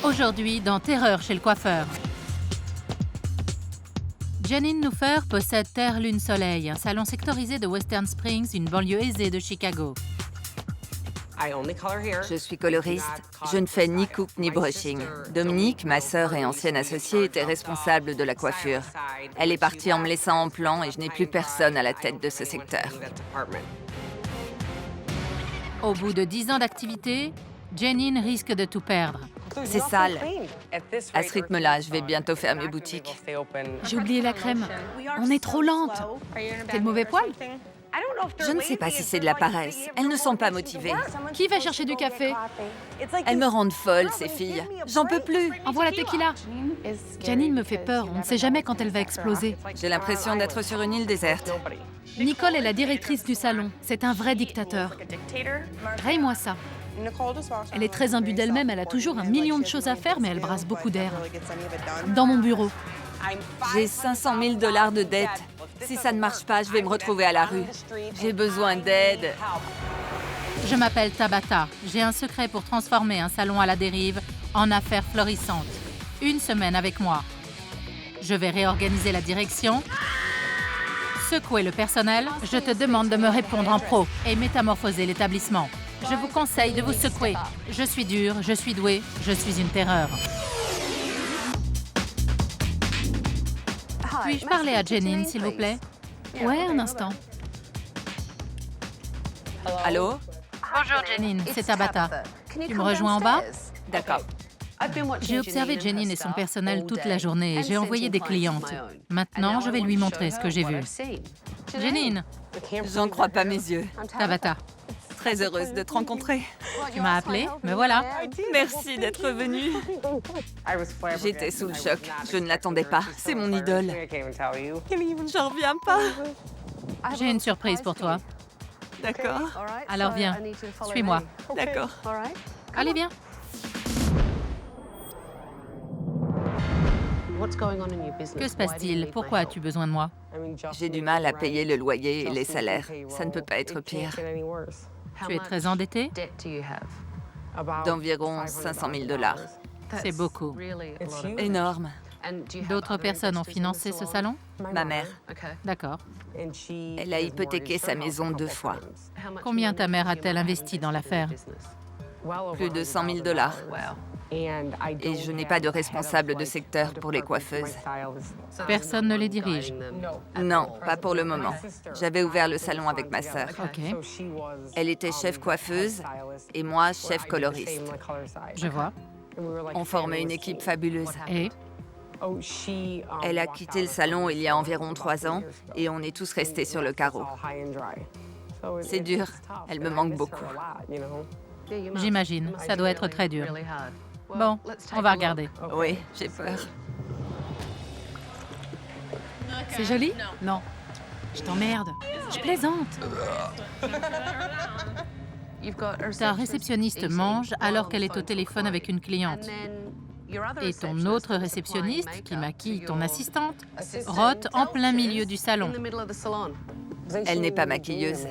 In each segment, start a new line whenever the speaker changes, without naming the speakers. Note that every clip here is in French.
Aujourd'hui, dans Terreur chez le coiffeur. Janine Newfer possède Terre Lune Soleil, un salon sectorisé de Western Springs, une banlieue aisée de Chicago.
Je suis coloriste. Je ne fais ni coupe ni brushing. Dominique, ma sœur et ancienne associée, était responsable de la coiffure. Elle est partie en me laissant en plan et je n'ai plus personne à la tête de ce secteur.
Au bout de 10 ans d'activité, Janine risque de tout perdre.
C'est sale. À ce rythme-là, je vais bientôt fermer boutique.
J'ai oublié la crème. On est trop lente. T'es de mauvais poil?
Je ne sais pas si c'est de la paresse. Elles ne sont pas motivées.
Qui va chercher du café?
Elles me rendent folle, ces filles. J'en peux plus.
Envoie la tequila. Janine me fait peur. On ne sait jamais quand elle va exploser.
J'ai l'impression d'être sur une île déserte.
Nicole est la directrice du salon. C'est un vrai dictateur. Raye-moi ça. Elle est très imbue d'elle-même. Elle a toujours 1 million de choses à faire, mais elle brasse beaucoup d'air. Dans mon bureau.
J'ai 500 000 $ de dettes. Si ça ne marche pas, je vais me retrouver à la rue. J'ai besoin d'aide.
Je m'appelle Tabata. J'ai un secret pour transformer un salon à la dérive en affaires florissantes. 1 semaine avec moi. Je vais réorganiser la direction, secouer le personnel. Je te demande de me répondre en pro et métamorphoser l'établissement. Je vous conseille de vous secouer. Je suis dure, je suis douée, je suis une terreur. Puis-je parler à Janine, s'il vous plaît?
Ouais, un instant.
Allô?
Bonjour Janine, c'est Tabata. Tu me rejoins en bas?
D'accord.
J'ai observé Janine et son personnel toute la journée et j'ai envoyé des clientes. Maintenant, je vais lui montrer ce que j'ai vu. Janine,
J'en crois pas mes yeux.
Tabata,
Très heureuse de te rencontrer.
tu m'as appelée, me voilà.
Merci d'être venue. J'étais sous le choc. Je ne l'attendais pas. C'est mon idole. J'en reviens pas.
J'ai une surprise pour toi.
D'accord.
Alors viens, suis-moi.
D'accord.
Allez, viens. Que se passe-t-il? Pourquoi as-tu besoin de moi?
J'ai du mal à payer le loyer et les salaires. Ça ne peut pas être pire.
Tu es très endettée?
D'environ 500 000 $.
C'est beaucoup.
Énorme.
D'autres personnes ont financé ce salon?
Ma mère.
D'accord.
Elle a hypothéqué sa maison 2 fois.
Combien ta mère a-t-elle investi dans l'affaire?
Plus de 100 000 $. Et je n'ai pas de responsable de secteur pour les coiffeuses.
Personne ne les dirige.
Non, pas pour le moment. J'avais ouvert le salon avec ma sœur.
Ok,
Elle était chef coiffeuse et moi, chef coloriste.
je vois.
On formait une équipe fabuleuse.
Et?
Elle a quitté le salon il y a environ 3 ans et on est tous restés sur le carreau. C'est dur. Elle me manque beaucoup.
J'imagine, ça doit être très dur. Bon, on va regarder.
Oui, j'ai peur.
C'est joli? Non. Je t'emmerde. Je plaisante.
Ta réceptionniste mange alors qu'elle est au téléphone avec une cliente. Et ton autre réceptionniste, qui maquille ton assistante, rote en plein milieu du salon.
Elle n'est pas maquilleuse.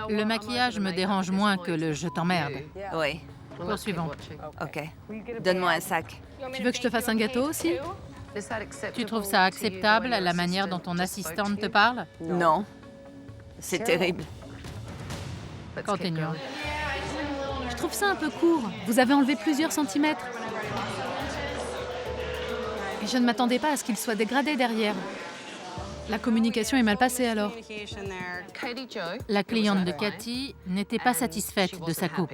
Le maquillage me dérange moins que le « je t'emmerde
Oui, ».
Poursuivons.
ok. Donne-moi un sac.
Tu veux que je te fasse un gâteau aussi?
Tu trouves ça acceptable, la manière dont ton assistante te parle?
Non. C'est terrible.
Continuons.
Je trouve ça un peu court. Vous avez enlevé plusieurs centimètres. Et je ne m'attendais pas à ce qu'il soit dégradé derrière. La communication est mal passée alors.
La cliente de Cathy n'était pas satisfaite de sa coupe.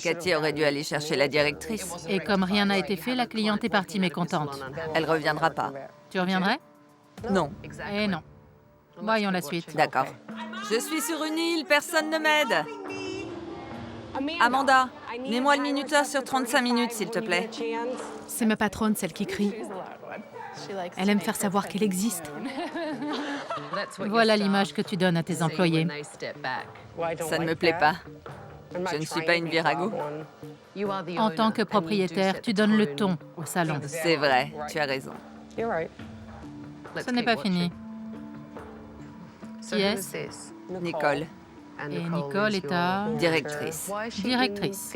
Cathy aurait dû aller chercher la directrice.
Et comme rien n'a été fait, la cliente est partie mécontente.
Elle reviendra pas.
Tu reviendrais?
Non.
Eh non. Voyons la suite.
D'accord. Je suis sur une île, personne ne m'aide. Amanda, mets-moi le minuteur sur 35 minutes, s'il te plaît.
C'est ma patronne, celle qui crie. Elle aime faire savoir qu'elle existe.
Voilà l'image que tu donnes à tes employés.
Ça ne me plaît pas. Je ne suis pas une virago.
En tant que propriétaire, tu donnes le ton au salon.
C'est vrai, tu as raison.
Ce n'est pas fini. Qui est-ce?
Nicole,
Et Nicole est ta
directrice.
directrice.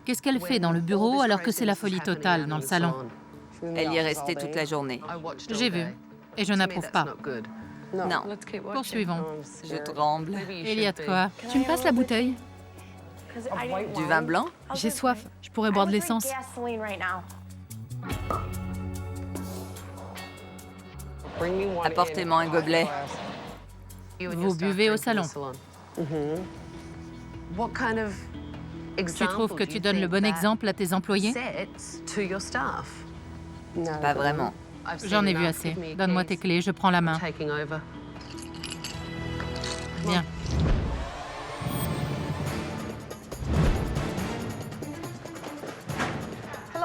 Qu'est-ce qu'elle fait dans le bureau alors que c'est la folie totale dans le salon?
Elle y est restée toute la journée.
J'ai vu. Et je n'approuve pas.
Non,
Poursuivons.
je tremble.
Il y a de quoi?
Tu me passes la bouteille?
Du vin blanc?
J'ai soif. Je pourrais boire de l'essence.
Apportez-moi un gobelet.
Vous buvez au salon. Tu trouves que tu donnes le bon exemple à tes employés?
Pas vraiment.
J'en ai vu assez. Donne-moi tes clés, je prends la main. Bien.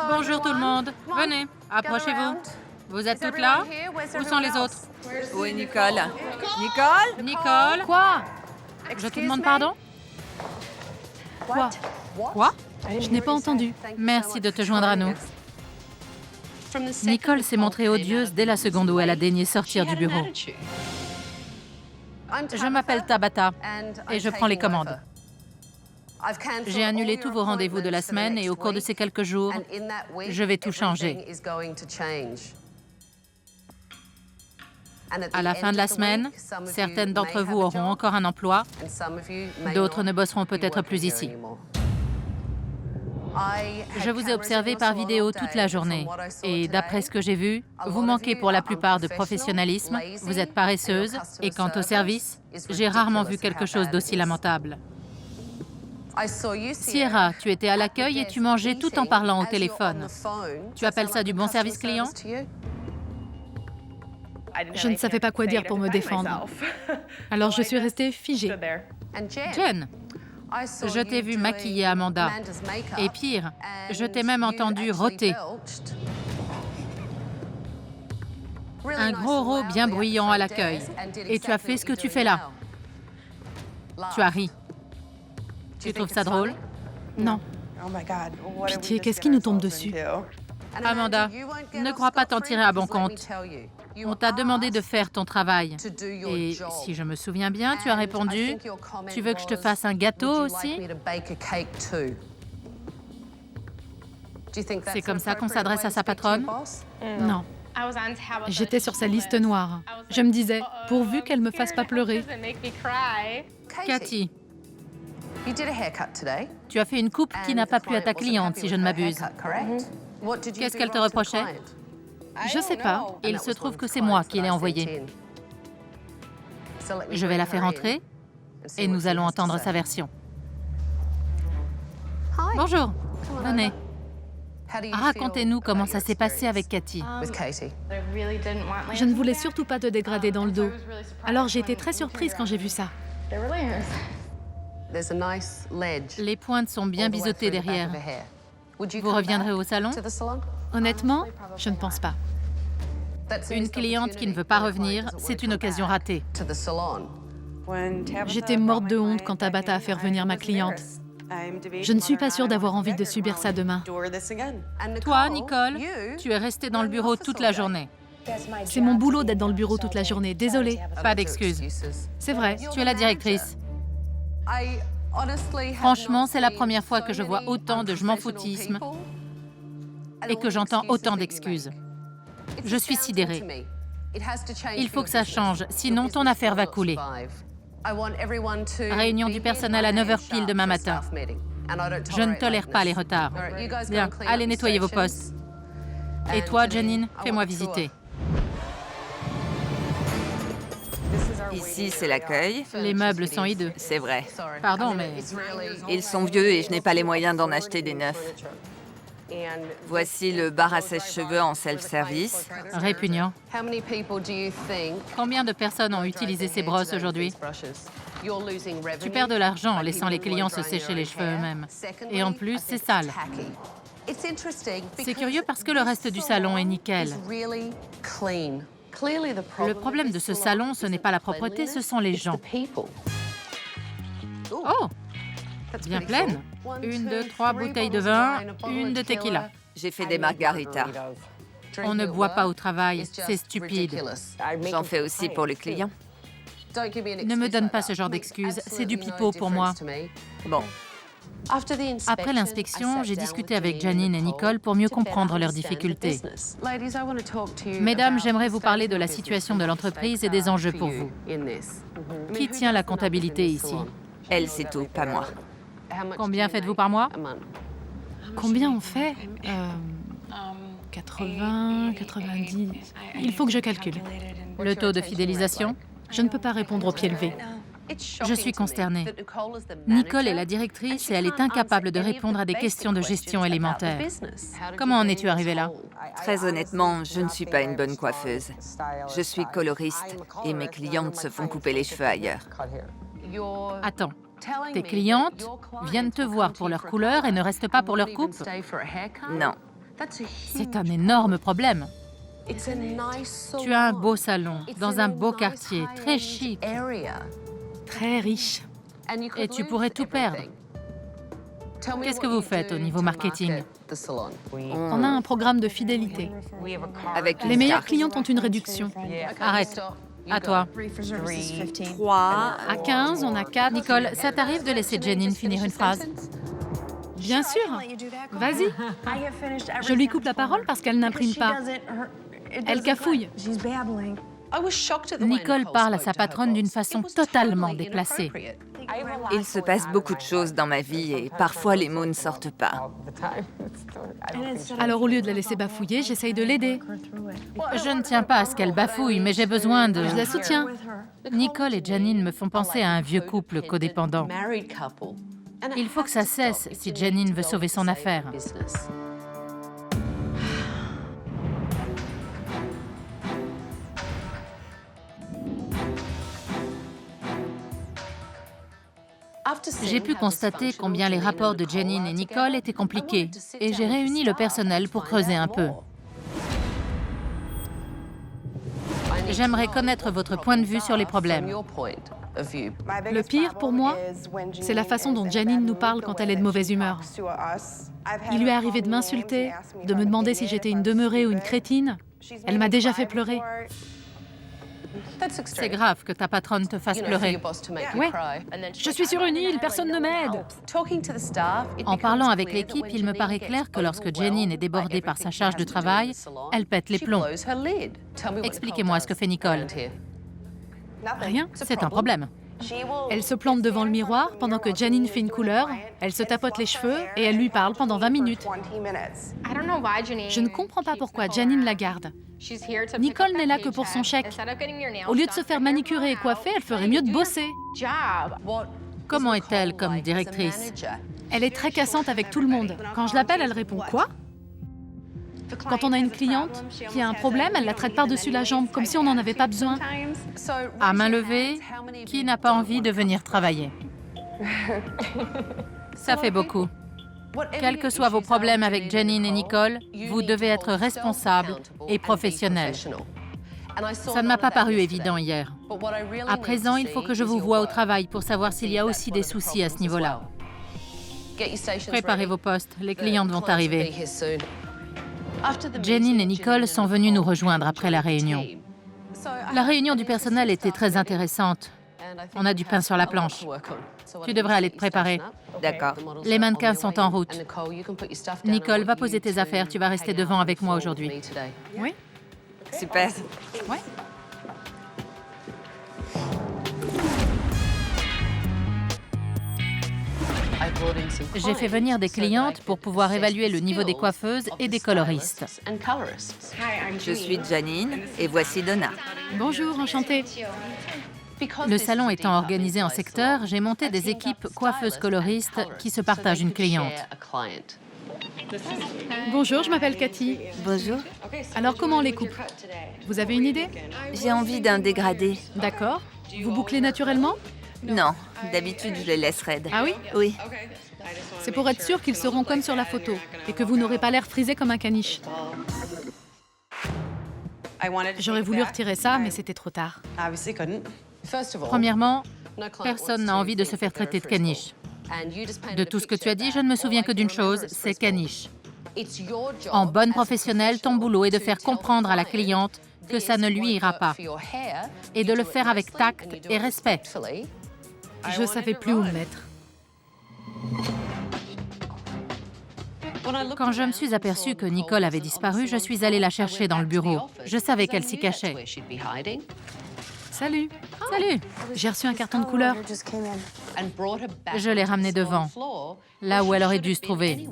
Bonjour tout le monde. Venez, approchez-vous. Vous êtes toutes là? Où sont les autres?
Où est Nicole? Nicole?
Nicole?
Quoi?
Je te demande pardon?
Quoi?
Quoi?
Je n'ai pas entendu.
Merci de te joindre à nous. Nicole s'est montrée odieuse dès la seconde où elle a daigné sortir du bureau. Je m'appelle Tabata et je prends les commandes. J'ai annulé tous vos rendez-vous de la semaine et au cours de ces quelques jours, je vais tout changer. À la fin de la semaine, certaines d'entre vous auront encore un emploi, d'autres ne bosseront peut-être plus ici. Je vous ai observé par vidéo toute la journée et d'après ce que j'ai vu, vous manquez pour la plupart de professionnalisme, vous êtes paresseuse et quant au service, j'ai rarement vu quelque chose d'aussi lamentable. Sierra, tu étais à l'accueil et tu mangeais tout en parlant au téléphone. Tu appelles ça du bon service client?
Je ne savais pas quoi dire pour me défendre. Alors je suis restée figée.
Jen, je t'ai vu maquiller Amanda. Et pire, je t'ai même entendu rôter. Un gros rot bien bruyant à l'accueil. Et tu as fait ce que tu fais là. Tu as ri. Tu trouves ça drôle?
Non. Pitié, qu'est-ce qui nous tombe dessus?
Amanda, ne crois pas t'en tirer à bon compte. On t'a demandé de faire ton travail. Et si je me souviens bien, tu as répondu, « Tu veux que je te fasse un gâteau aussi ?» C'est comme ça qu'on s'adresse à sa patronne?
Non. J'étais sur sa liste noire. Je me disais, pourvu qu'elle me fasse pas pleurer.
Cathy, tu as fait une coupe qui n'a pas plu à ta cliente, si je ne m'abuse. Qu'est-ce qu'elle te reprochait?
Je sais pas.
Il se trouve que c'est moi qui l'ai envoyée. Je vais la faire entrer et nous allons entendre sa version. Bonjour, venez. Racontez-nous comment ça s'est passé avec Cathy.
Je ne voulais surtout pas te dégrader dans le dos. Alors j'ai été très surprise quand j'ai vu ça.
Les pointes sont bien biseautées derrière. Vous reviendrez au salon?
Honnêtement, je ne pense pas.
Une cliente qui ne veut pas revenir, c'est une occasion ratée.
J'étais morte de honte quand Tabata a fait revenir ma cliente. Je ne suis pas sûre d'avoir envie de subir ça demain.
Toi, Nicole, tu es restée dans le bureau toute la journée.
C'est mon boulot d'être dans le bureau toute la journée, désolée.
Pas d'excuses.
C'est vrai.
Tu es la directrice. Franchement, c'est la première fois que je vois autant de je m'en foutisme et que j'entends autant d'excuses. Je suis sidérée. Il faut que ça change, sinon ton affaire va couler. Réunion du personnel à 9h pile demain matin. Je ne tolère pas les retards. Bien, allez nettoyer vos postes. Et toi, Janine, fais-moi visiter.
Ici, c'est l'accueil.
Les meubles sont hideux.
C'est vrai.
Pardon, mais
Ils sont vieux et je n'ai pas les moyens d'en acheter des neufs. Voici le bar à sèche-cheveux en self-service.
répugnant. Combien de personnes ont utilisé ces brosses aujourd'hui? Tu perds de l'argent en laissant les clients se sécher les cheveux eux-mêmes. Et en plus, c'est sale. C'est curieux parce que le reste du salon est nickel. Le problème de ce salon, ce n'est pas la propreté, ce sont les gens. Oh! Bien pleine. 1, 2, 3 bouteilles de vin, une de tequila.
J'ai fait des margaritas.
On ne boit pas au travail, c'est stupide.
J'en fais aussi pour les clients.
Ne me donne pas ce genre d'excuses, c'est du pipeau pour moi.
Bon,
Après l'inspection, j'ai discuté avec Janine et Nicole pour mieux comprendre leurs difficultés. Mesdames, j'aimerais vous parler de la situation de l'entreprise et des enjeux pour vous. Qui tient la comptabilité ici?
Elle, c'est tout, pas moi.
Combien faites-vous par mois?
Combien on fait 80, 90... Il faut que je calcule.
Le taux de fidélisation?
Je ne peux pas répondre au pied levé.
Je suis consternée. Nicole est la directrice et elle est incapable de répondre à des questions de gestion élémentaire. Comment en es-tu arrivée là?
Très honnêtement, je ne suis pas une bonne coiffeuse. Je suis coloriste et mes clientes se font couper les cheveux ailleurs.
Attends, tes clientes viennent te voir pour leur couleur et ne restent pas pour leur coupe?
Non.
C'est un énorme problème. Tu as un beau salon, dans un beau quartier, très chic.
Très riche.
Et tu pourrais tout perdre. Qu'est-ce que vous faites au niveau marketing?
On a un programme de fidélité.
Avec
Les meilleures clientes ont une réduction.
Arrête. À toi.
3 à 15, on a 4.
Nicole, ça t'arrive de laisser Janine finir une phrase?
Bien sûr. Vas-y. Je lui coupe la parole parce qu'elle n'imprime pas. Elle cafouille.
Nicole parle à sa patronne d'une façon totalement déplacée.
Il se passe beaucoup de choses dans ma vie et parfois les mots ne sortent pas.
Alors au lieu de la laisser bafouiller, j'essaye de l'aider.
Je ne tiens pas à ce qu'elle bafouille, mais j'ai besoin de...
Je la soutiens.
Nicole et Janine me font penser à un vieux couple codépendant. Il faut que ça cesse si Janine veut sauver son affaire. J'ai pu constater combien les rapports de Janine et Nicole étaient compliqués et j'ai réuni le personnel pour creuser un peu. J'aimerais connaître votre point de vue sur les problèmes.
Le pire pour moi, c'est la façon dont Janine nous parle quand elle est de mauvaise humeur. Il lui est arrivé de m'insulter, de me demander si j'étais une demeurée ou une crétine. Elle m'a déjà fait pleurer.
C'est grave que ta patronne te fasse pleurer.
Ouais. Je suis sur une île, personne ne m'aide.
En parlant avec l'équipe, il me paraît clair que lorsque Janine est débordée par sa charge de travail, elle pète les plombs. Expliquez-moi ce que fait Nicole.
Rien.
C'est un problème.
Elle se plante devant le miroir pendant que Janine fait une couleur, elle se tapote les cheveux et elle lui parle pendant 20 minutes. Je ne comprends pas pourquoi Janine la garde. Nicole n'est là que pour son chèque. Au lieu de se faire manicurer et coiffer, elle ferait mieux de bosser.
Comment est-elle comme directrice?
Elle est très cassante avec tout le monde. Quand je l'appelle, elle répond « Quoi ?» Quand on a une cliente qui a un problème, elle la traite par-dessus la jambe, comme si on n'en avait pas besoin.
À main levée, qui n'a pas envie de venir travailler? Ça fait beaucoup. Quels que soient vos problèmes avec Janine et Nicole, vous devez être responsable et professionnel. Ça ne m'a pas paru évident hier. À présent, il faut que je vous voie au travail pour savoir s'il y a aussi des soucis à ce niveau-là. Préparez vos postes, les clientes vont arriver. Janine et Nicole sont venues nous rejoindre après la réunion. La réunion du personnel était très intéressante. On a du pain sur la planche. Tu devrais aller te préparer.
D'accord.
Les mannequins sont en route. Nicole, va poser tes affaires. Tu vas rester devant avec moi aujourd'hui.
Oui?
Super.
Ouais.
J'ai fait venir des clientes pour pouvoir évaluer le niveau des coiffeuses et des coloristes.
Je suis Janine et voici Donna.
Bonjour, enchantée.
Le salon étant organisé en secteur, j'ai monté des équipes coiffeuses-coloristes qui se partagent une cliente.
Bonjour, je m'appelle Cathy.
Bonjour.
Alors, comment on les coupe? Vous avez une idée?
J'ai envie d'un dégradé.
D'accord. Vous bouclez naturellement?
Non, d'habitude je les laisse raides.
Ah oui?
Oui.
C'est pour être sûr qu'ils seront comme sur la photo et que vous n'aurez pas l'air frisé comme un caniche. J'aurais voulu retirer ça, mais c'était trop tard.
Premièrement, personne n'a envie de se faire traiter de caniche. De tout ce que tu as dit, je ne me souviens que d'une chose, c'est caniche. En bonne professionnelle, ton boulot est de faire comprendre à la cliente que ça ne lui ira pas et de le faire avec tact et respect.
Je savais plus où me mettre.
Quand je me suis aperçue que Nicole avait disparu, je suis allée la chercher dans le bureau. Je savais qu'elle s'y cachait.
Salut.
Salut!
J'ai reçu un carton de couleur.
Je l'ai ramenée devant, là où elle aurait dû se trouver.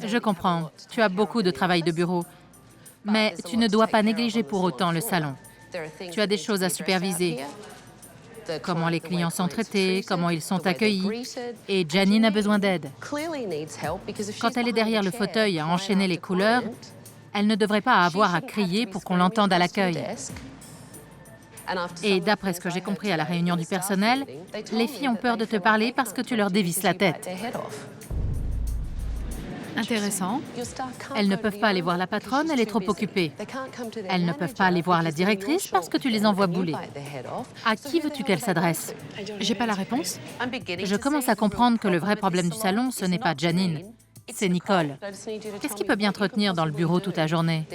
Je comprends, tu as beaucoup de travail de bureau, mais tu ne dois pas négliger pour autant le salon. Tu as des choses à superviser. Comment les clients sont traités, comment ils sont accueillis. Et Janine a besoin d'aide. Quand elle est derrière le fauteuil à enchaîner les couleurs, elle ne devrait pas avoir à crier pour qu'on l'entende à l'accueil. Et d'après ce que j'ai compris à la réunion du personnel, les filles ont peur de te parler parce que tu leur dévisses la tête.
Intéressant.
Elles ne peuvent pas aller voir la patronne, elle est trop occupée. Elles ne peuvent pas aller voir la directrice parce que tu les envoies bouler. À qui veux-tu qu'elles s'adressent?
J'ai pas la réponse.
Je commence à comprendre que le vrai problème du salon, ce n'est pas Janine, c'est Nicole. Qu'est-ce qui peut bien te retenir dans le bureau toute la journée?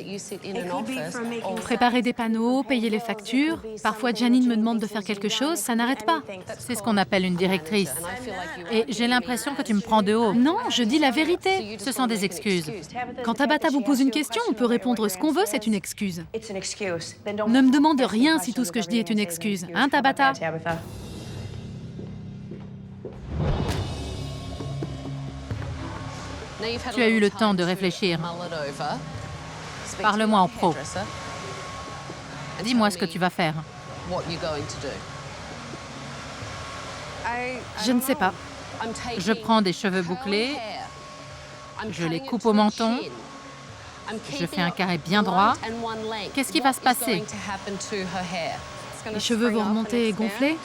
Préparer des panneaux, payer les factures. Parfois, Janine me demande de faire quelque chose, ça n'arrête pas.
C'est ce qu'on appelle une directrice. Et j'ai l'impression que tu me prends de haut.
Non, je dis la vérité.
Ce sont des excuses.
Quand Tabata vous pose une question, on peut répondre ce qu'on veut, c'est une excuse. Ne me demande rien si tout ce que je dis est une excuse. Hein, Tabata?
Tu as eu le temps de réfléchir. Parle-moi en pro. Dis-moi ce que tu vas faire.
Je ne sais pas.
Je prends des cheveux bouclés, je les coupe au menton, je fais un carré bien droit. Qu'est-ce qui va se passer?
Les cheveux vont remonter et gonfler?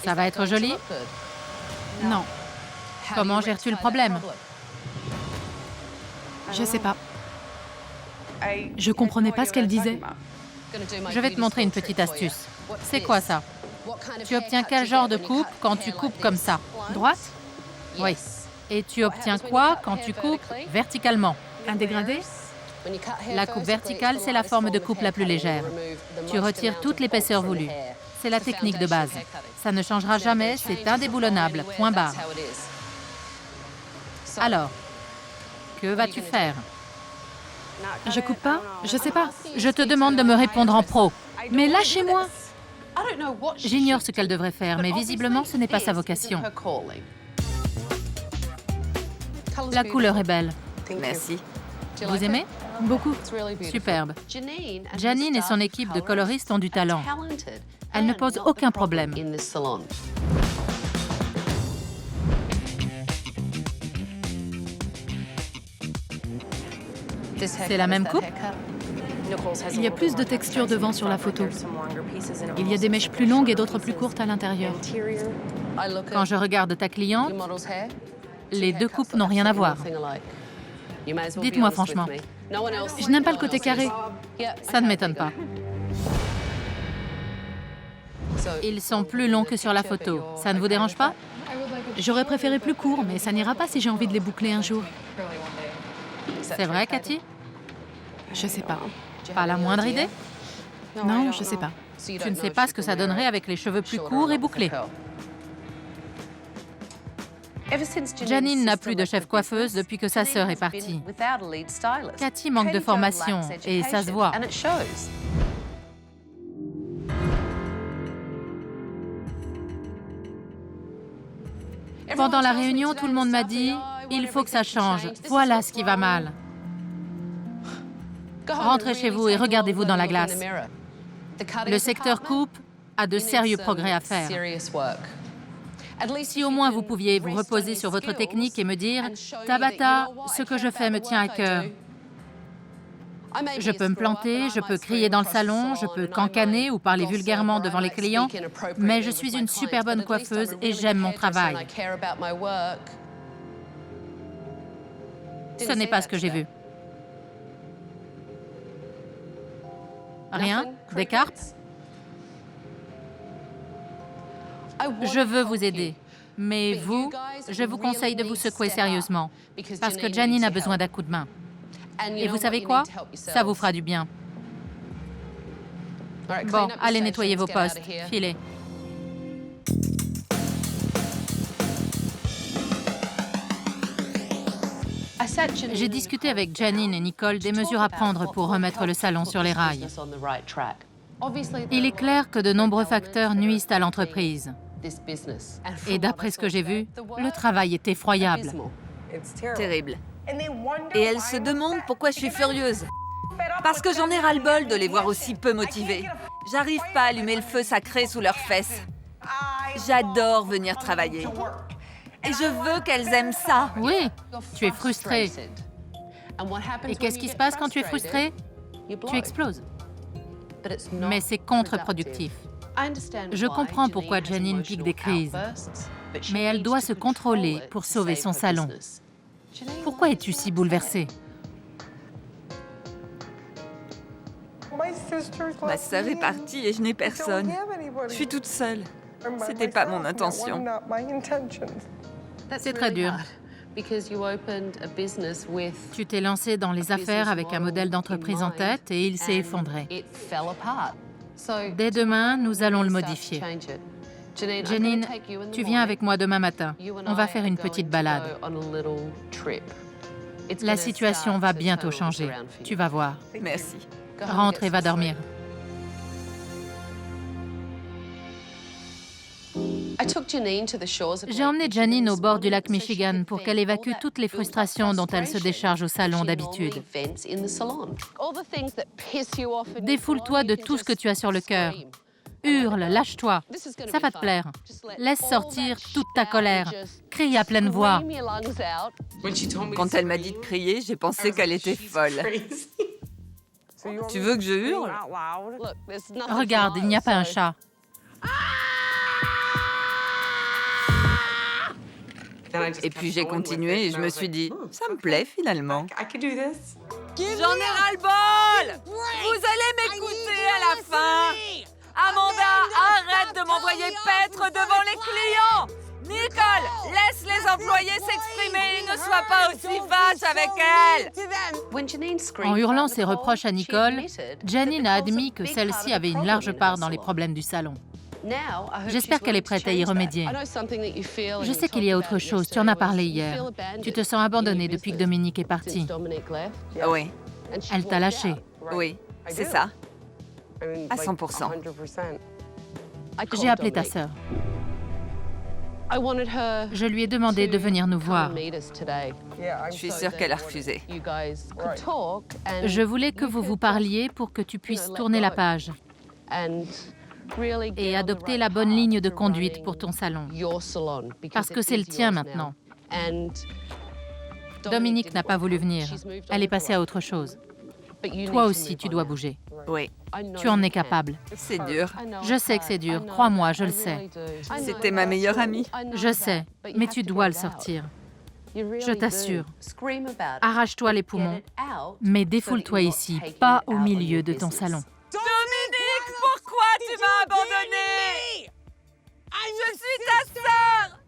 Ça va être joli?
Non,
Comment gères-tu le problème?
je sais pas. Je comprenais pas ce qu'elle disait.
Je vais te montrer une petite astuce. C'est quoi ça? Tu obtiens quel genre de coupe quand tu coupes comme ça?
Droite?
Oui. Et tu obtiens quoi quand tu coupes verticalement?
Un dégradé?
La coupe verticale, c'est la forme de coupe la plus légère. Tu retires toute l'épaisseur voulue. C'est la technique de base. Ça ne changera jamais, c'est indéboulonnable, point barre. Alors, que vas-tu faire?
Je coupe pas? Je sais pas.
Je te demande de me répondre en pro.
Mais lâchez-moi!
J'ignore ce qu'elle devrait faire, mais visiblement, ce n'est pas sa vocation. La couleur est belle.
Merci.
Vous aimez?
Beaucoup.
Superbe. Janine et son équipe de coloristes ont du talent. Elle ne pose aucun problème. C'est la même coupe?
Il y a plus de texture devant sur la photo. Il y a des mèches plus longues et d'autres plus courtes à l'intérieur.
Quand je regarde ta cliente, les deux coupes n'ont rien à voir. Dites-moi franchement.
Je n'aime pas le côté carré.
Ça ne m'étonne pas. Ils sont plus longs que sur la photo. Ça ne vous dérange pas?
J'aurais préféré plus court, mais ça n'ira pas si j'ai envie de les boucler un jour.
C'est vrai, Cathy?
Je sais pas.
Pas la moindre idée?
Non, je sais pas.
Tu ne sais pas ce que ça donnerait avec les cheveux plus courts et bouclés. Janine n'a plus de chef coiffeuse depuis que sa sœur est partie. Cathy manque de formation et ça se voit. Pendant la réunion, tout le monde m'a dit « Il faut que ça change. Voilà ce qui va mal. » Rentrez chez vous et regardez-vous dans la glace. Le secteur coupe a de sérieux progrès à faire. Si au moins vous pouviez vous reposer sur votre technique et me dire « Tabata, ce que je fais me tient à cœur. Je peux me planter, je peux crier dans le salon, je peux cancaner ou parler vulgairement devant les clients, mais je suis une super bonne coiffeuse et j'aime mon travail. » Ce n'est pas ce que j'ai vu. Rien? Des carpes? Je veux vous aider. Mais vous, je vous conseille de vous secouer sérieusement, parce que Janine a besoin d'un coup de main. Et vous savez quoi? Ça vous fera du bien. Bon, allez nettoyer vos postes. Filez. J'ai discuté avec Janine et Nicole des mesures à prendre pour remettre le salon sur les rails. Il est clair que de nombreux facteurs nuisent à l'entreprise. Et d'après ce que j'ai vu, le travail est effroyable.
Terrible. Et elles se demandent pourquoi je suis furieuse. Parce que j'en ai ras-le-bol de les voir aussi peu motivées. J'arrive pas à allumer le feu sacré sous leurs fesses. J'adore venir travailler. Et je veux qu'elles aiment ça.
Oui, tu es frustrée. Et qu'est-ce qui se passe quand tu es frustrée? Tu exploses. Mais c'est contre-productif. Je comprends pourquoi Janine pique des crises. Mais elle doit se contrôler pour sauver son salon. Pourquoi es-tu si bouleversée?
Ma sœur est partie et je n'ai personne. Je suis toute seule. C'était pas mon intention.
C'est très dur. Tu t'es lancée dans les affaires avec un modèle d'entreprise en tête et il s'est effondré. Dès demain, nous allons le modifier. Janine, tu viens avec moi demain matin. On va faire une petite balade. La situation va bientôt changer. Tu vas voir.
Merci.
Rentre et va dormir. J'ai emmené Janine au bord du lac Michigan pour qu'elle évacue toutes les frustrations dont elle se décharge au salon d'habitude. Défoule-toi de tout ce que tu as sur le cœur. Hurle, lâche-toi. Ça va te plaire. Laisse sortir toute ta colère. Crie à pleine voix.
Quand elle m'a dit de crier, j'ai pensé qu'elle était folle. Tu veux que je hurle?
Regarde, il n'y a pas un chat.
Et puis j'ai continué et je me suis dit, ça me plaît finalement. J'en ai ras-le-bol! Vous allez m'écouter à la fin! Amanda, arrête de m'envoyer paître devant les clients! Nicole, laisse les employés s'exprimer et ne sois pas aussi vache avec elles!
En hurlant ses reproches à Nicole, Janine a admis que celle-ci avait une large part dans les problèmes du salon. J'espère qu'elle est prête à y remédier. Je sais qu'il y a autre chose, tu en as parlé hier. Tu te sens abandonnée depuis que Dominique est parti.
Oui,
Elle t'a lâché.
oui, c'est ça. À 100%.
J'ai appelé ta sœur. Je lui ai demandé de venir nous voir.
Je suis sûre qu'elle a refusé.
Je voulais que vous vous parliez pour que tu puisses tourner la page et adopter la bonne ligne de conduite pour ton salon. Parce que c'est le tien maintenant. Dominique n'a pas voulu venir. Elle est passée à autre chose. Toi aussi, tu dois bouger.
Oui,
Tu en es capable.
c'est dur.
Je sais que c'est dur, crois-moi, je le sais.
C'était ma meilleure amie.
Je sais, mais tu dois le sortir. Je t'assure. Arrache-toi les poumons, mais défoule-toi ici, pas au milieu de ton salon.
Dominique, pourquoi tu m'as abandonnée? Je suis ta sœur,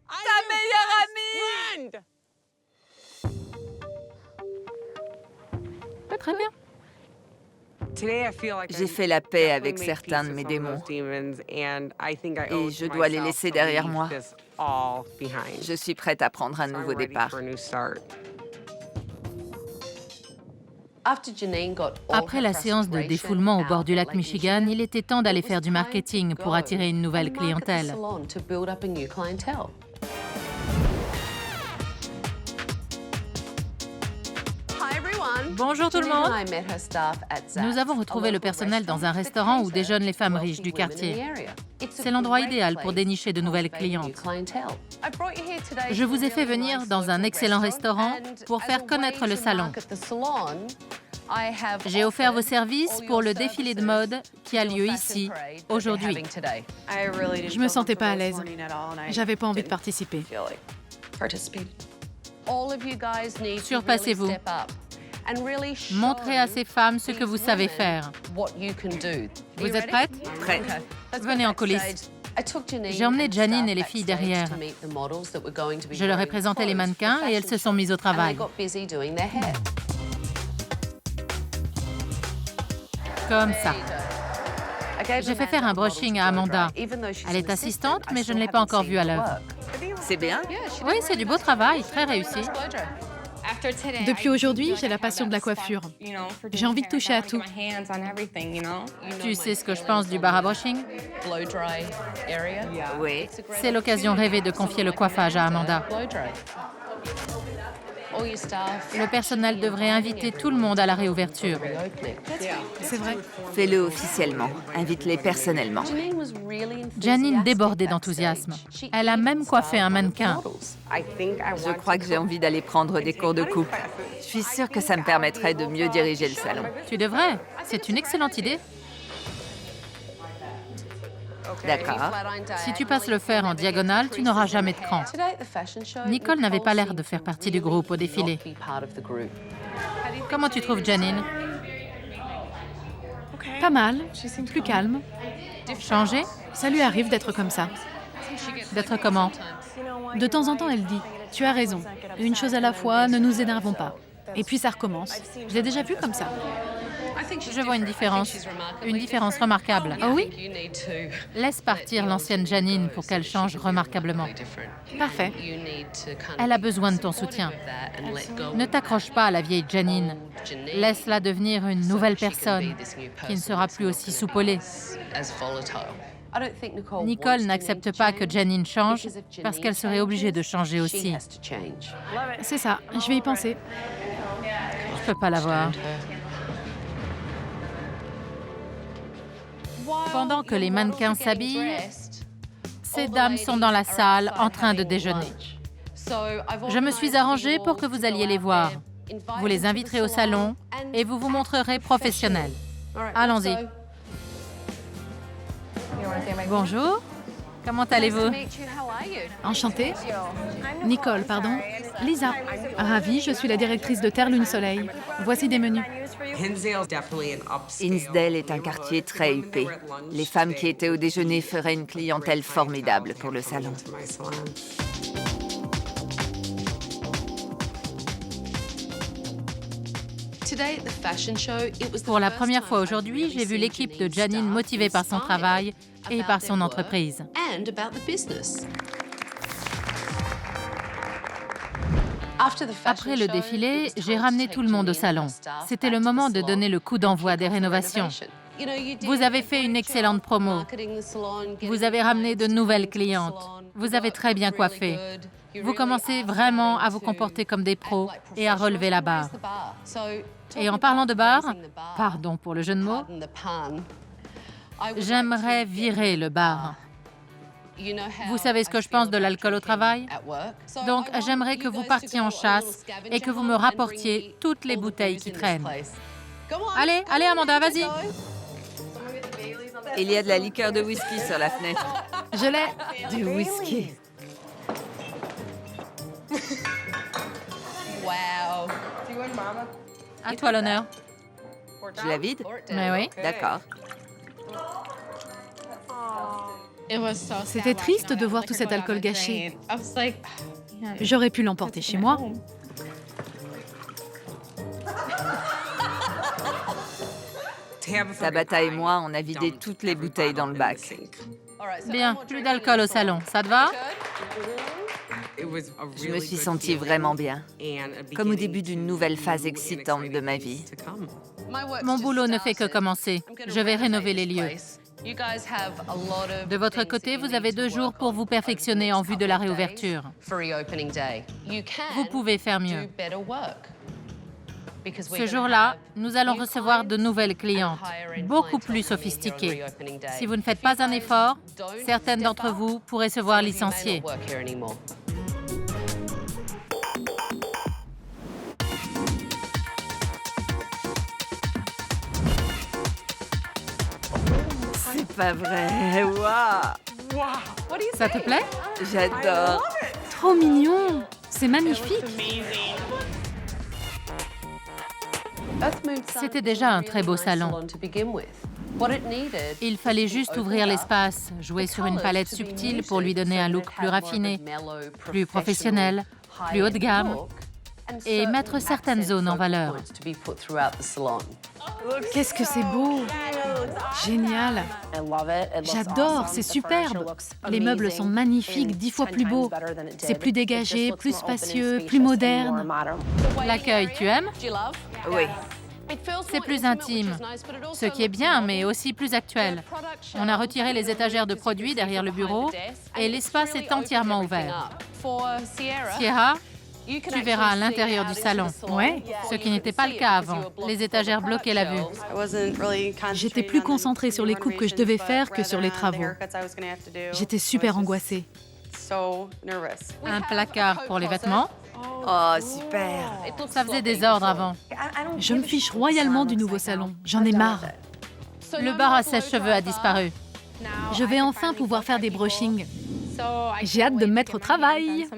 ta meilleure amie.
Très bien.
J'ai fait la paix avec certains de mes démons et je dois les laisser derrière moi. Je suis prête à prendre un nouveau départ.
Après la séance de défoulement au bord du lac Michigan, il était temps d'aller faire du marketing pour attirer une nouvelle clientèle. Bonjour tout le monde. Nous avons retrouvé le personnel dans un restaurant où déjeunent les femmes riches du quartier. C'est l'endroit idéal pour dénicher de nouvelles clientes. Je vous ai fait venir dans un excellent restaurant pour faire connaître le salon. J'ai offert vos services pour le défilé de mode qui a lieu ici, aujourd'hui.
Je me sentais pas à l'aise. J'avais pas envie de participer.
Surpassez-vous. Montrez à ces femmes ce que vous savez faire. Vous êtes prêtes?
Prête.
Venez en coulisses. J'ai emmené Janine et les filles derrière. Je leur ai présenté les mannequins et elles se sont mises au travail. Comme ça. J'ai fait faire un brushing à Amanda. Elle est assistante, mais je ne l'ai pas encore vue à l'œuvre.
C'est bien.
Oui, c'est du beau travail, très réussi.
Depuis aujourd'hui, j'ai la passion de la coiffure. J'ai envie de toucher à tout.
Tu sais ce que je pense du bar à brushing?
Oui.
C'est l'occasion rêvée de confier le coiffage à Amanda. Le personnel devrait inviter tout le monde à la réouverture.
C'est vrai.
Fais-le officiellement. Invite-les personnellement.
Janine débordait d'enthousiasme. Elle a même coiffé un mannequin.
Je crois que j'ai envie d'aller prendre des cours de coupe. Je suis sûre que ça me permettrait de mieux diriger le salon.
Tu devrais. C'est une excellente idée.
D'accord.
Si tu passes le fer en diagonale, tu n'auras jamais de cran. Nicole n'avait pas l'air de faire partie du groupe au défilé. Comment tu trouves Janine?
Pas mal, plus calme.
Changée?
Ça lui arrive d'être comme ça.
D'être comment?
De temps en temps, elle dit « Tu as raison, une chose à la fois, ne nous énervons pas. » Et puis ça recommence. Je l'ai déjà vue comme ça.
Je vois une différence remarquable.
Oh oui?
Laisse partir l'ancienne Janine pour qu'elle change remarquablement.
Parfait.
Elle a besoin de ton soutien. Ne t'accroche pas à la vieille Janine. Laisse-la devenir une nouvelle personne qui ne sera plus aussi soupolée. Nicole n'accepte pas que Janine change parce qu'elle serait obligée de changer aussi.
C'est ça, je vais y penser.
Je peux pas la voir. Pendant que les mannequins s'habillent, ces dames sont dans la salle en train de déjeuner. Je me suis arrangée pour que vous alliez les voir. Vous les inviterez au salon et vous vous montrerez professionnels. Allons-y. Bonjour. Comment allez-vous?
Enchantée. Nicole, pardon. Lisa. Ravie, je suis la directrice de Terre Lune Soleil. Voici des menus.
Hinsdale est un quartier très huppé. Les femmes qui étaient au déjeuner feraient une clientèle formidable pour le salon.
Pour la première fois aujourd'hui, j'ai vu l'équipe de Janine motivée par son travail et par son entreprise. Après le défilé, j'ai ramené tout le monde au salon. C'était le moment de donner le coup d'envoi des rénovations. Vous avez fait une excellente promo. Vous avez ramené de nouvelles clientes. Vous avez très bien coiffé. Vous commencez vraiment à vous comporter comme des pros et à relever la barre. Et en parlant de bar, pardon pour le jeu de mots, j'aimerais virer le bar. Vous savez ce que je pense de l'alcool au travail? Donc, j'aimerais que vous partiez en chasse et que vous me rapportiez toutes les bouteilles qui traînent. Allez, allez Amanda, vas-y!
Il y a de la liqueur de whisky sur la fenêtre.
Je l'ai.
Du whisky.
À toi l'honneur.
Je la vide?
Mais oui.
D'accord.
C'était triste de voir tout cet alcool gâché. J'aurais pu l'emporter chez moi.
Tabata et moi, on a vidé toutes les bouteilles dans le bac.
Bien, plus d'alcool au salon, ça te va?
Je me suis sentie vraiment bien, comme au début d'une nouvelle phase excitante de ma vie.
Mon boulot ne fait que commencer. Je vais rénover les lieux. De votre côté, vous avez 2 jours pour vous perfectionner en vue de la réouverture. Vous pouvez faire mieux. Ce jour-là, nous allons recevoir de nouvelles clientes, beaucoup plus sophistiquées. Si vous ne faites pas un effort, certaines d'entre vous pourraient se voir licenciées.
C'est pas vrai, waouh!
Ça te plaît?
J'adore!
Trop mignon. C'est magnifique.
C'était déjà un très beau salon. Il fallait juste ouvrir l'espace, jouer sur une palette subtile pour lui donner un look plus raffiné, plus professionnel, plus haut de gamme, et mettre certaines zones en valeur.
Qu'est-ce que c'est beau! Génial! J'adore, c'est superbe! Les meubles sont magnifiques, 10 fois plus beaux. C'est plus dégagé, plus spacieux, plus moderne.
L'accueil, tu aimes?
Oui.
C'est plus intime, ce qui est bien, mais aussi plus actuel. On a retiré les étagères de produits derrière le bureau et l'espace est entièrement ouvert. Sierra, tu verras à l'intérieur du salon.
Ouais,
Ce qui n'était pas le cas avant. Les étagères bloquaient la vue.
j'étais plus concentrée sur les coupes que je devais faire que sur les travaux. J'étais super angoissée.
Un placard pour les vêtements.
Oh, super.
Ça faisait des ordres avant.
Je me fiche royalement du nouveau salon. J'en ai marre.
Le bar à sèche-cheveux a disparu.
Je vais enfin pouvoir faire des brushings. J'ai hâte de me mettre au travail.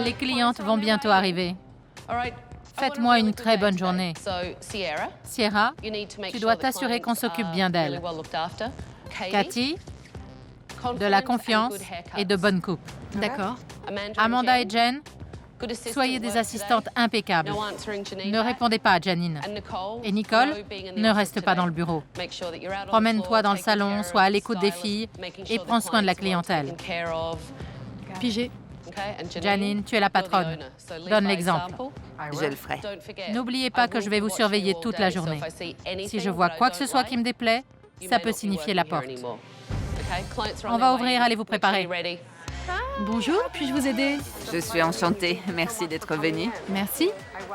Les clientes vont bientôt arriver. Faites-moi une très bonne journée. Sierra, tu dois t'assurer qu'on s'occupe bien d'elle. Cathy, de la confiance et de bonnes coupes.
D'accord.
Amanda et Jen, soyez des assistantes impeccables. Ne répondez pas à Janine. Et Nicole, ne reste pas dans le bureau. Promène-toi dans le salon, sois à l'écoute des filles et prends soin de la clientèle.
Pigé.
Janine, tu es la patronne. Donne l'exemple.
Je le ferai.
N'oubliez pas que je vais vous surveiller toute la journée. Si je vois quoi que ce soit qui me déplaît, ça peut signifier la porte. On va ouvrir, allez vous préparer.
Bonjour, puis-je vous aider?
Je suis enchantée. Merci d'être venue.
Merci.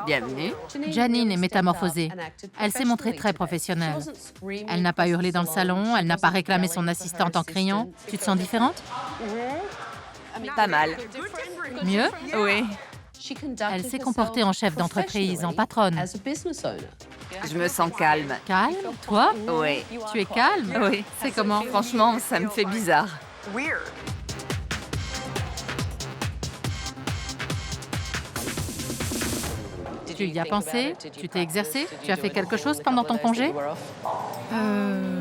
Bienvenue.
Janine est métamorphosée. Elle s'est montrée très professionnelle. Elle n'a pas hurlé dans le salon, elle n'a pas réclamé son assistante en criant. Tu te sens différente?
Pas mal.
Mieux?
Oui.
Elle s'est comportée en chef d'entreprise, en patronne.
Je me sens calme.
Calme? Toi?
Oui.
Tu es calme?
Oui.
C'est comment?
Franchement, ça me fait bizarre.
Tu y as pensé? Tu t'es exercé? Tu as fait quelque chose pendant ton congé?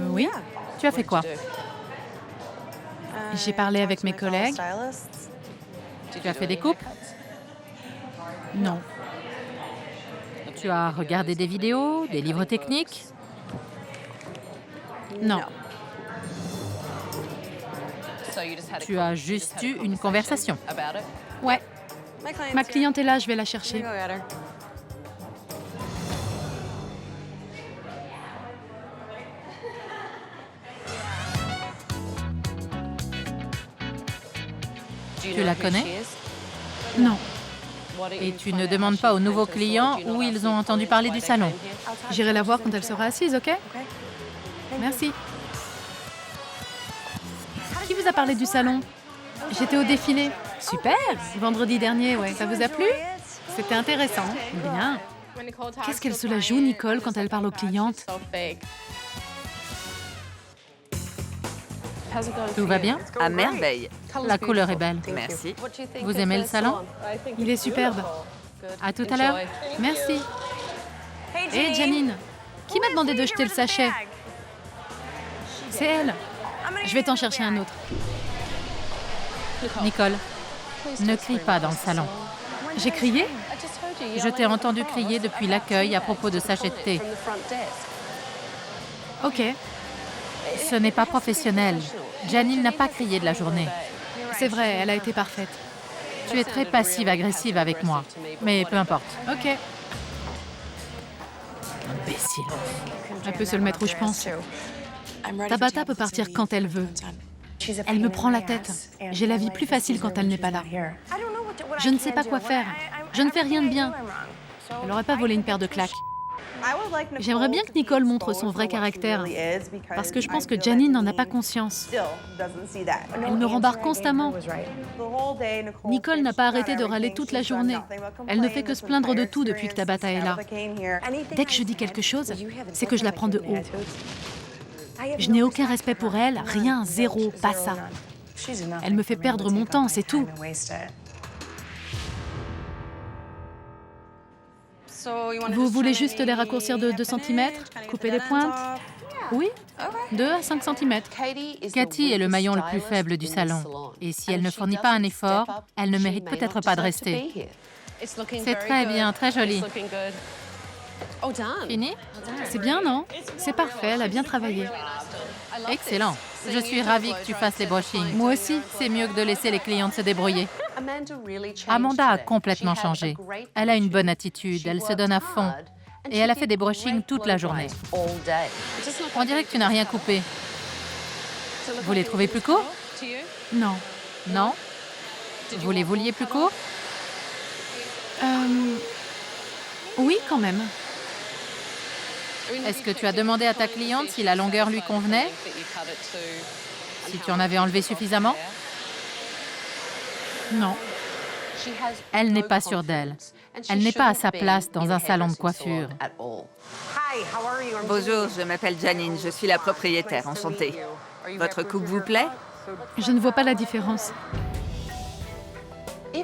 Oui.
Tu as fait quoi?
J'ai parlé avec mes collègues.
Tu as fait des coupes?
Non.
Tu as regardé des vidéos, des livres techniques?
Non.
Tu as juste eu une conversation?
Ouais. Ma cliente est là, je vais la chercher.
Tu la connais?
Non.
Et tu ne demandes pas aux nouveaux clients où ils ont entendu parler du salon?
J'irai la voir quand elle sera assise, OK? Merci. Qui vous a parlé du salon? J'étais au défilé. Super! Vendredi dernier, ouais. Ça vous a plu? C'était intéressant. Bien. Qu'est-ce qu'elle se la joue, Nicole, quand elle parle aux clientes?
Tout va bien?
À merveille.
La couleur est belle.
Merci.
Vous aimez le salon?
Il est superbe.
À tout à l'heure.
Merci. Hé, Janine, qui m'a demandé de jeter le sachet? C'est elle. Je vais t'en chercher un autre.
Nicole, ne crie pas dans le salon.
J'ai crié?
Je t'ai entendu crier depuis l'accueil à propos de sachets de thé.
OK.
Ce n'est pas professionnel. Janine n'a pas crié de la journée.
C'est vrai, elle a été parfaite.
Tu es très passive-agressive avec moi. Mais peu importe.
OK.
Imbécile.
Elle peut se le mettre où je pense. Tabata peut partir quand elle veut. Elle me prend la tête. J'ai la vie plus facile quand elle n'est pas là. Je ne sais pas quoi faire. Je ne fais rien de bien. Elle n'aurait pas volé une paire de claques. J'aimerais bien que Nicole montre son vrai caractère, parce que je pense que Janine n'en a pas conscience. Elle me rembarre constamment. Nicole n'a pas arrêté de râler toute la journée. Elle ne fait que se plaindre de tout depuis que Tabata est là. Dès que je dis quelque chose, c'est que je la prends de haut. Je n'ai aucun respect pour elle, rien, zéro, pas ça. Elle me fait perdre mon temps, c'est tout. Vous voulez juste les raccourcir de 2 cm? Couper les pointes? Oui, 2 à 5 cm.
Cathy est le maillon le plus faible du salon. Et si elle ne fournit pas un effort, elle ne mérite peut-être pas de rester. C'est très bien, très joli. Fini?
C'est bien, non? C'est parfait, elle a bien travaillé.
Excellent. Je suis ravie que tu fasses les brushings.
Moi aussi.
C'est mieux que de laisser les clientes se débrouiller. Amanda a complètement changé. Elle a une bonne attitude, elle se donne à fond. Et elle a fait des brushings toute la journée. On dirait que tu n'as rien coupé. Vous les trouvez plus courts?
Non.
Non? Vous les vouliez plus courts?
Oui, quand même.
Est-ce que tu as demandé à ta cliente si la longueur lui convenait? Si tu en avais enlevé suffisamment?
Non.
Elle n'est pas sûre d'elle. Elle n'est pas à sa place dans un salon de coiffure.
Bonjour, je m'appelle Janine, je suis la propriétaire, enchantée. Votre coupe vous plaît?
Je ne vois pas la différence.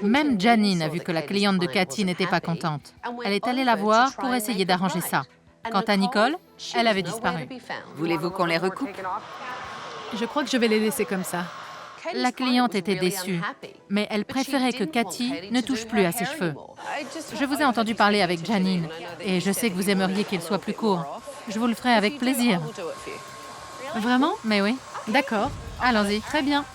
Même Janine a vu que la cliente de Cathy n'était pas contente. Elle est allée la voir pour essayer d'arranger ça. Quant à Nicole, elle avait disparu.
Voulez-vous qu'on les recoupe?
Je crois que je vais les laisser comme ça.
La cliente était déçue, mais elle préférait que Cathy ne touche plus à ses cheveux. Je vous ai entendu parler avec Janine, et je sais que vous aimeriez qu'ils soient plus courts. Je vous le ferai avec plaisir.
Vraiment?
Mais oui,
D'accord.
allons-y.
Très bien.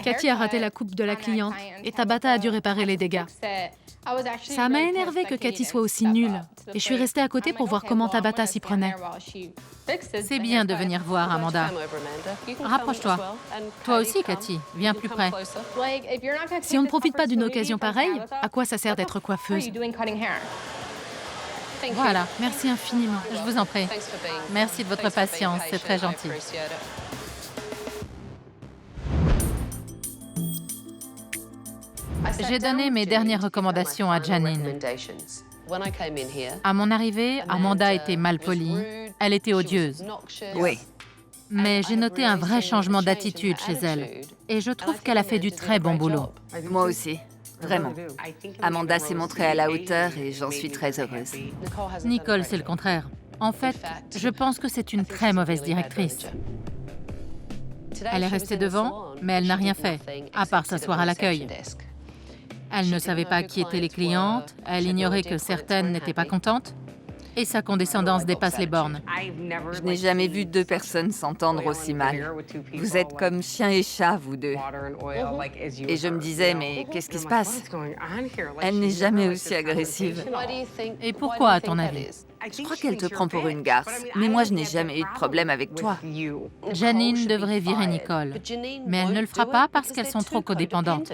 Cathy a raté la coupe de la cliente et Tabata a dû réparer les dégâts. Ça m'a énervé que Cathy soit aussi nulle. Et je suis restée à côté pour voir comment Tabata s'y prenait.
C'est bien de venir voir, Amanda. Rapproche-toi. Toi aussi, Cathy, viens plus près.
Si on ne profite pas d'une occasion pareille, à quoi ça sert d'être coiffeuse?
Voilà,
Merci infiniment.
je vous en prie. Merci de votre patience, c'est très gentil. J'ai donné mes dernières recommandations à Janine. À mon arrivée, Amanda était malpolie, elle était odieuse.
Oui.
Mais j'ai noté un vrai changement d'attitude chez elle. Et je trouve qu'elle a fait du très bon boulot.
Moi aussi, vraiment. Amanda s'est montrée à la hauteur et j'en suis très heureuse.
Nicole, c'est le contraire. En fait, je pense que c'est une très mauvaise directrice. Elle est restée devant, mais elle n'a rien fait, à part s'asseoir à l'accueil. Elle ne savait pas qui étaient les clientes, elle ignorait que certaines n'étaient pas contentes, et sa condescendance dépasse les bornes.
Je n'ai jamais vu deux personnes s'entendre aussi mal. Vous êtes comme chien et chat, vous deux. Et je me disais, mais qu'est-ce qui se passe? Elle n'est jamais aussi agressive.
Et pourquoi, à ton avis?
Je crois qu'elle te prend pour une garce, mais moi je n'ai jamais eu de problème avec toi.
Janine devrait virer Nicole, mais elle ne le fera pas parce qu'elles sont trop codépendantes.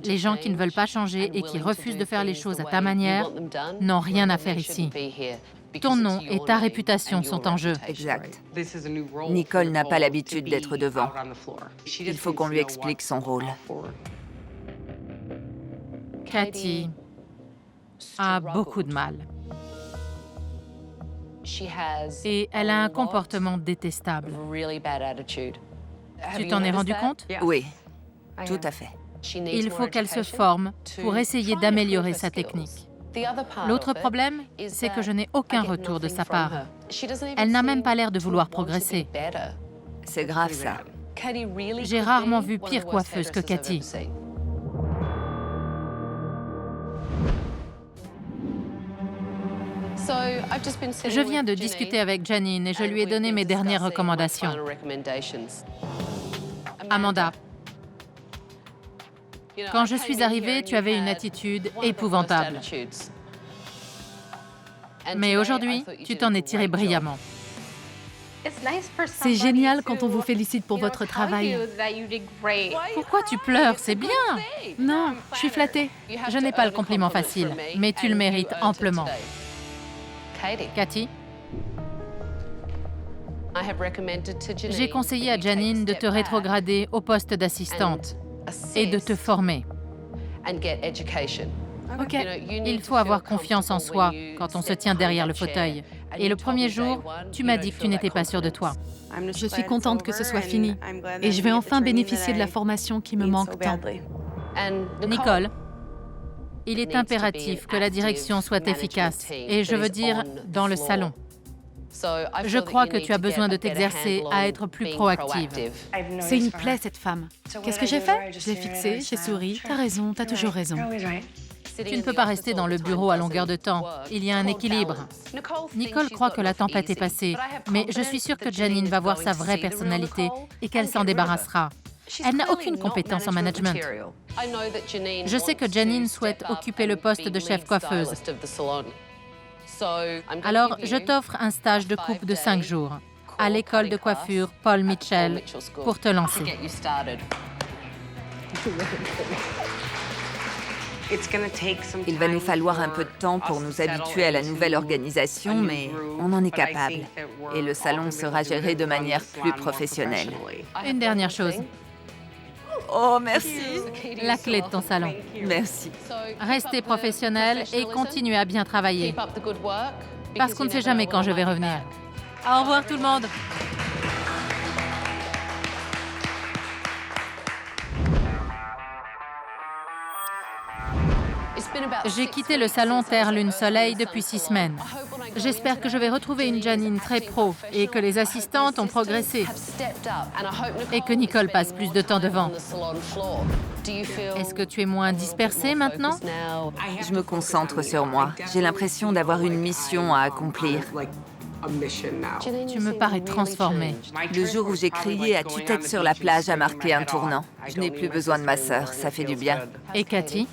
Les gens qui ne veulent pas changer et qui refusent de faire les choses à ta manière n'ont rien à faire ici. Ton nom et ta réputation sont en jeu.
Exact. Nicole n'a pas l'habitude d'être devant. Il faut qu'on lui explique son rôle.
Cathy a beaucoup de mal. Et elle a un comportement détestable. Tu t'en es rendu compte?
Oui, tout à fait.
Il faut qu'elle se forme pour essayer d'améliorer sa technique. L'autre problème, c'est que je n'ai aucun retour de sa part. Elle n'a même pas l'air de vouloir progresser.
C'est grave, ça.
J'ai rarement vu pire coiffeuse que Cathy. Je viens de discuter avec Janine et je lui ai donné mes dernières recommandations. Amanda, quand je suis arrivée, tu avais une attitude épouvantable. Mais aujourd'hui, tu t'en es tirée brillamment.
C'est génial quand on vous félicite pour votre travail.
Pourquoi tu pleures? C'est bien.
Non, je suis flattée.
Je n'ai pas le compliment facile, mais tu le mérites amplement. Cathy, j'ai conseillé à Janine de te rétrograder au poste d'assistante et de te former.
Ok.
Il faut avoir confiance en soi quand on se tient derrière le fauteuil. Et le premier jour, tu m'as dit que tu n'étais pas sûre de toi.
Je suis contente que ce soit fini. Et je vais enfin bénéficier de la formation qui me manque tant.
Nicole, il est impératif que la direction soit efficace, et je veux dire dans le salon. Je crois que tu as besoin de t'exercer à être plus proactive.
C'est une plaie, cette femme. Qu'est-ce que j'ai fait? Je l'ai fixée, j'ai souri. T'as raison, t'as toujours raison.
Tu ne peux pas rester dans le bureau à longueur de temps. Il y a un équilibre. Nicole croit que la tempête est passée, mais je suis sûre que Janine va voir sa vraie personnalité et qu'elle s'en débarrassera. Elle n'a aucune compétence en management. Je sais que Janine souhaite occuper le poste de chef coiffeuse. Alors, je t'offre un stage de coupe de 5 jours à l'école de coiffure Paul Mitchell pour te lancer.
Il va nous falloir un peu de temps pour nous habituer à la nouvelle organisation, mais on en est capable. Et le salon sera géré de manière plus professionnelle.
Une dernière chose,
Oh, merci.
la clé de ton salon.
Merci.
Restez professionnel et continuez à bien travailler, parce qu'on ne sait jamais quand je vais revenir. Au revoir tout le monde. J'ai quitté le salon Terre, Lune, Soleil depuis 6 semaines. J'espère que je vais retrouver une Janine très pro et que les assistantes ont progressé et que Nicole passe plus de temps devant. Est-ce que tu es moins dispersée maintenant?
Je me concentre sur moi. J'ai l'impression d'avoir une mission à accomplir.
Tu me parais transformée.
Le jour où j'ai crié à tue-tête sur la plage a marqué un tournant. Je n'ai plus besoin de ma sœur, ça fait du bien.
Et Cathy?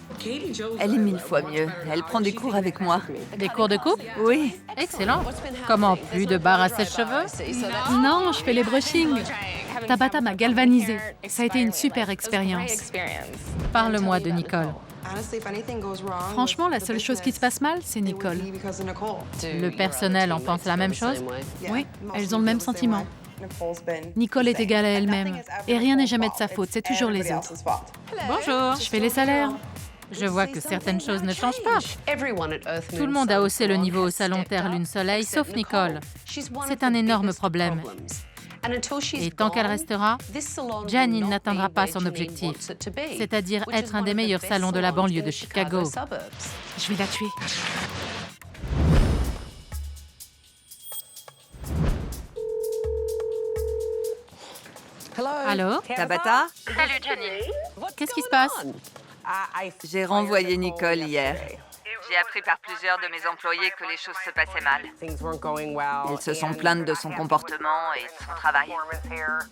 Elle est 1000 fois mieux. Elle prend des cours avec moi.
Des cours de coupe?
Oui.
Excellent. Comment, plus de barres à sèche-cheveux?
Non, je fais les brushings. Tabata m'a galvanisée. Ça a été une super expérience.
Parle-moi de Nicole.
Franchement, la seule chose qui se passe mal, c'est Nicole.
Le personnel en pense la même chose?
Oui, elles ont le même sentiment. Nicole est égale à elle-même. Et rien n'est jamais de sa faute, c'est toujours les autres.
Bonjour.
Je fais les salaires.
Je vois que certaines choses ne changent pas. Tout le monde a haussé le niveau au salon Terre, Lune, Soleil, sauf Nicole. C'est un énorme problème. Et tant qu'elle restera, Janine n'atteindra pas son objectif, c'est-à-dire être un des meilleurs salons de la banlieue de Chicago.
Je vais la tuer.
Allô?
Tabata?
Salut Janine. Qu'est-ce qui se passe?
J'ai renvoyé Nicole hier. J'ai appris par plusieurs de mes employés que les choses se passaient mal. Ils se sont plaintes de son comportement et de son travail.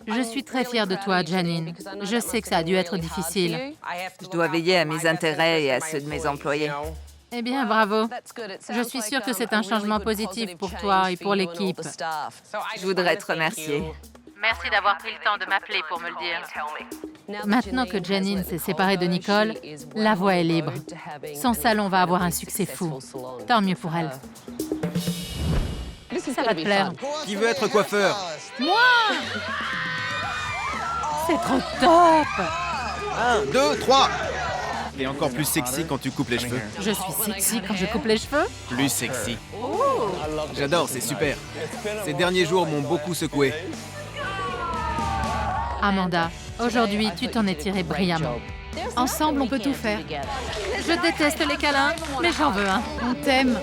Je suis très fière de toi, Janine. Je sais que ça a dû être difficile.
Je dois veiller à mes intérêts et à ceux de mes employés.
Eh bien, bravo. Je suis sûre que c'est un changement positif pour toi et pour l'équipe.
Je voudrais te remercier.
Merci d'avoir pris le temps de m'appeler pour me le dire. Maintenant que Janine s'est séparée de Nicole, la voie est libre. Son salon va avoir un succès fou. Tant mieux pour elle. Ça va te plaire.
Qui veut être coiffeur?
C'est trop top!
1, 2, 3. Et encore plus sexy quand tu coupes les cheveux.
Je suis sexy quand je coupe les cheveux.
Plus sexy. J'adore, c'est super. Ces derniers jours m'ont beaucoup secoué.
Amanda, aujourd'hui, tu t'en es tirée brillamment.
Ensemble, on peut tout faire.
Je déteste les câlins, mais j'en veux un.
On t'aime.